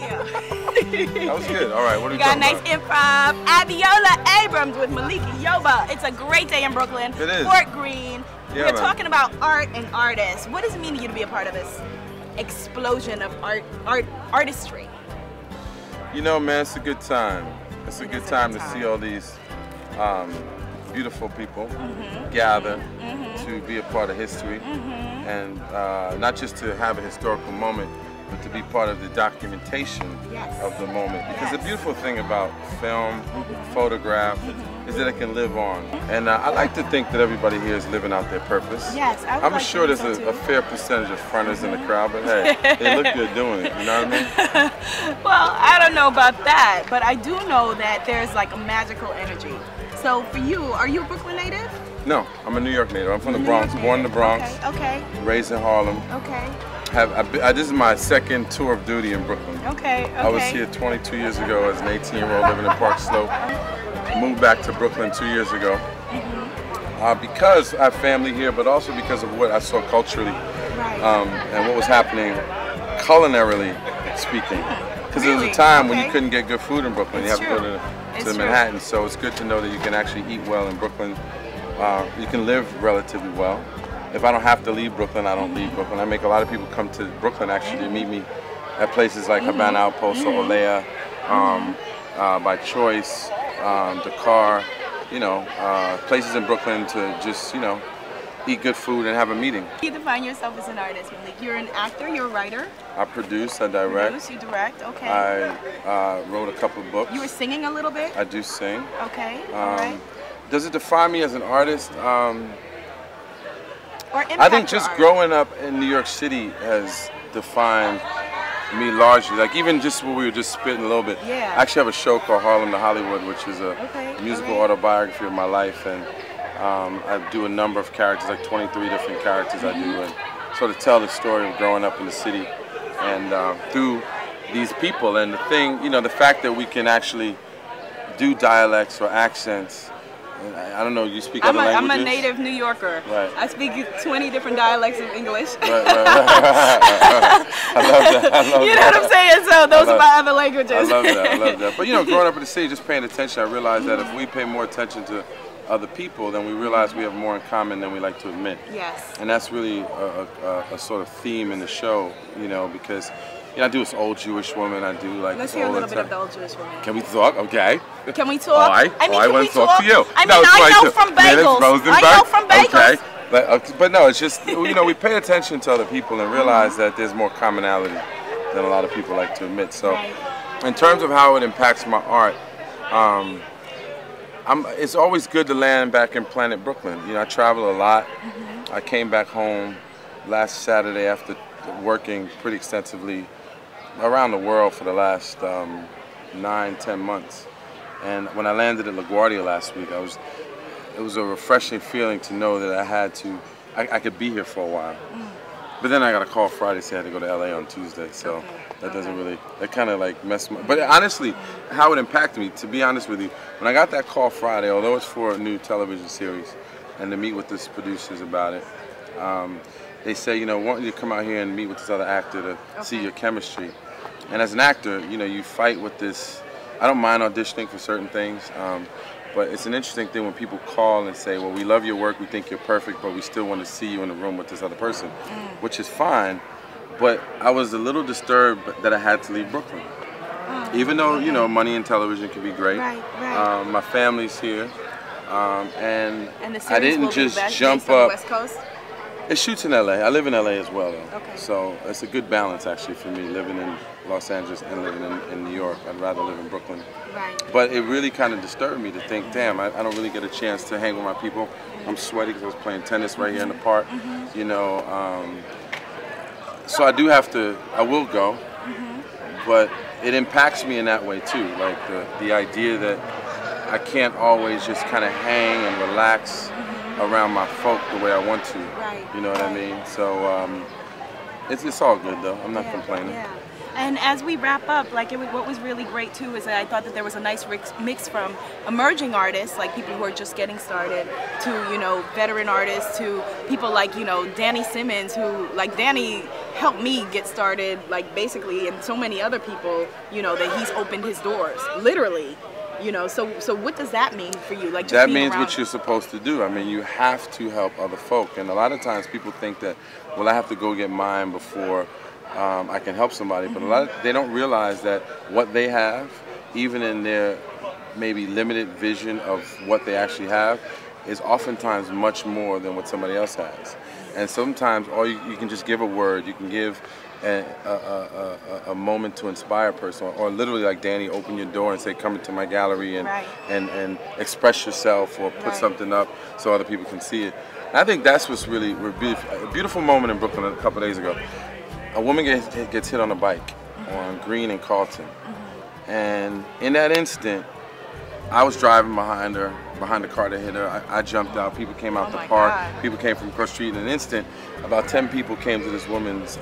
That was good. All right, what are we got a talking nice about? improv. Abiola Abrams with Malik Yoba. It's a great day in Brooklyn. It is. Fort Greene. Yeah, We're man. talking about art and artists. What does it mean to you to be a part of this explosion of artistry? You know, man, it's a good time. It's a good time to see all these beautiful people gather to be a part of history, and not just to have a historical moment, but to be part of the documentation of the moment. Because the beautiful thing about film, photograph, is that it can live on. And I like to think that everybody here is living out their purpose. Yes, I would I'm like sure to there's think so a fair percentage of fronters in the crowd, but hey, they look good doing it, you know what I mean? Well, I don't know about that, but I do know that there's like a magical energy. So for you, are you a Brooklyn native? No, I'm a New York native. I'm from the Bronx, born in the Bronx, Okay. raised in Harlem. Okay. This is my second tour of duty in Brooklyn. Okay. I was here 22 years ago as an 18-year-old living in Park Slope. Moved back to Brooklyn 2 years ago because I have family here, but also because of what I saw culturally and what was happening culinarily speaking. Because there was a time when you couldn't get good food in Brooklyn. You have to go to Manhattan. So it's good to know that you can actually eat well in Brooklyn. You can live relatively well. If I don't have to leave Brooklyn, I don't leave Brooklyn. I make a lot of people come to Brooklyn actually to meet me at places like Havana Outpost or Olea, by choice, Dakar, you know, places in Brooklyn to just, you know, eat good food and have a meeting. You define yourself as an artist, Malik. You're an actor, you're a writer. I produce, I direct. You direct, okay. I wrote a couple of books. You were singing a little bit? I do sing. Okay, all right. Does it define me as an artist? Or I think just growing up in New York City has defined me largely. Like even just what we were just spitting a little bit. Yeah. I actually have a show called Harlem to Hollywood, which is a musical autobiography of my life, and I do a number of characters, like 23 different characters I do, and sort of tell the story of growing up in the city and through these people. And the thing, you know, the fact that we can actually do dialects or accents. I don't know, you speak other languages? I'm a native New Yorker. Right. I speak 20 different dialects of English. Right. I love that. You know what I'm saying? So those are my other languages. I love that. But you know, growing up in the city, just paying attention, I realized that if we pay more attention to other people, then we realize we have more in common than we like to admit. Yes. And that's really a sort of theme in the show, you know, because you know, I do this old Jewish woman, I do like... Let's hear a little bit of the old Jewish woman. Can we talk? Okay. Can we talk? All right. I mean, I want to talk to you. I mean, I know from bagels. I know from bagels. Okay. But no, it's just, you know, we pay attention to other people and realize that there's more commonality than a lot of people like to admit. So in terms of how it impacts my art, it's always good to land back in Planet Brooklyn. You know, I travel a lot. I came back home last Saturday after working pretty extensively around the world for the last 9-10 months. And when I landed at LaGuardia last week, it was a refreshing feeling to know that I could be here for a while. But then I got a call Friday saying I had to go to LA on Tuesday, so that doesn't really, that kind of like messed me. But honestly, how it impacted me, to be honest with you, when I got that call Friday, although it's for a new television series, and to meet with the producers about it, they say, you know, I want you to come out here and meet with this other actor to see your chemistry. And as an actor, you know, you fight with this. I don't mind auditioning for certain things, but it's an interesting thing when people call and say, well, we love your work, we think you're perfect, but we still want to see you in the room with this other person, which is fine. But I was a little disturbed that I had to leave Brooklyn. Even though, you know, money in television can be great. My family's here. And I didn't just jump up. West Coast? It shoots in LA. I live in LA as well, though. So it's a good balance actually for me, living in Los Angeles and living in New York. I'd rather live in Brooklyn. But it really kind of disturbed me to think, damn, I don't really get a chance to hang with my people. I'm sweaty because I was playing tennis right here in the park. You know, so I do have to. I will go, but it impacts me in that way too. Like the idea that I can't always just kind of hang and relax around my folk the way I want to. You know what I mean? So it's all good though. I'm not complaining. And as we wrap up, like what was really great too is that I thought that there was a nice mix from emerging artists, like people who are just getting started, to, you know, veteran artists, to people like, you know, Danny Simmons, who, like, Danny helped me get started, like basically, and so many other people, you know, that he's opened his doors, literally. You know, so what does that mean for you? Like, just that being means around what you're supposed to do. I mean, you have to help other folk, and a lot of times people think that, well, I have to go get mine before I can help somebody. But they don't realize that what they have, even in their maybe limited vision of what they actually have, is oftentimes much more than what somebody else has. And sometimes all you can just give a word, you can give a moment to inspire a person, or literally like Danny, open your door and say, come into my gallery and and express yourself, or put something up so other people can see it. And I think that's what's really a beautiful moment in Brooklyn a couple days ago. A woman gets hit on a bike on Green and Carlton, and in that instant, I was driving behind the car that hit her. I jumped out. People came out the park. God. People came from across the street. In an instant, about 10 people came to this woman's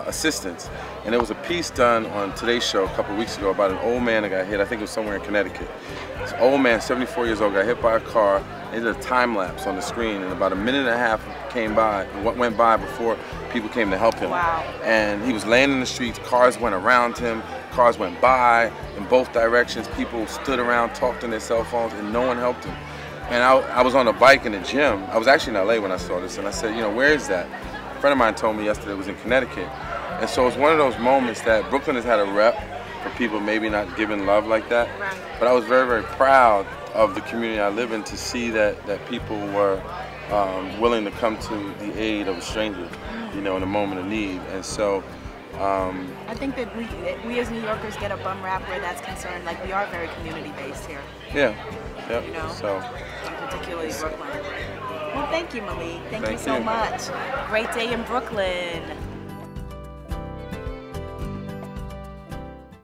assistance. And there was a piece done on Today's Show a couple weeks ago about an old man that got hit. I think it was somewhere in Connecticut. This old man, 74 years old, got hit by a car. They did a time lapse on the screen, and about a minute and a half went by before people came to help him. Wow. And he was laying in the streets. Cars went around him. Cars went by in both directions. People stood around, talked on their cell phones, and no one helped him. And I was on a bike in the gym. I was actually in LA when I saw this, and I said, you know, where is that? A friend of mine told me yesterday it was in Connecticut. And so it's one of those moments that Brooklyn has had a rep for people maybe not giving love like that. Right. But I was very, very proud of the community I live in to see that people were willing to come to the aid of a stranger, you know, in a moment of need. And so I think that we as New Yorkers get a bum rap where that's concerned. Like, we are very community based here. Yeah. Yep. You know, so particularly Brooklyn. Well, thank you, Malik. Thank you so much. Great day in Brooklyn.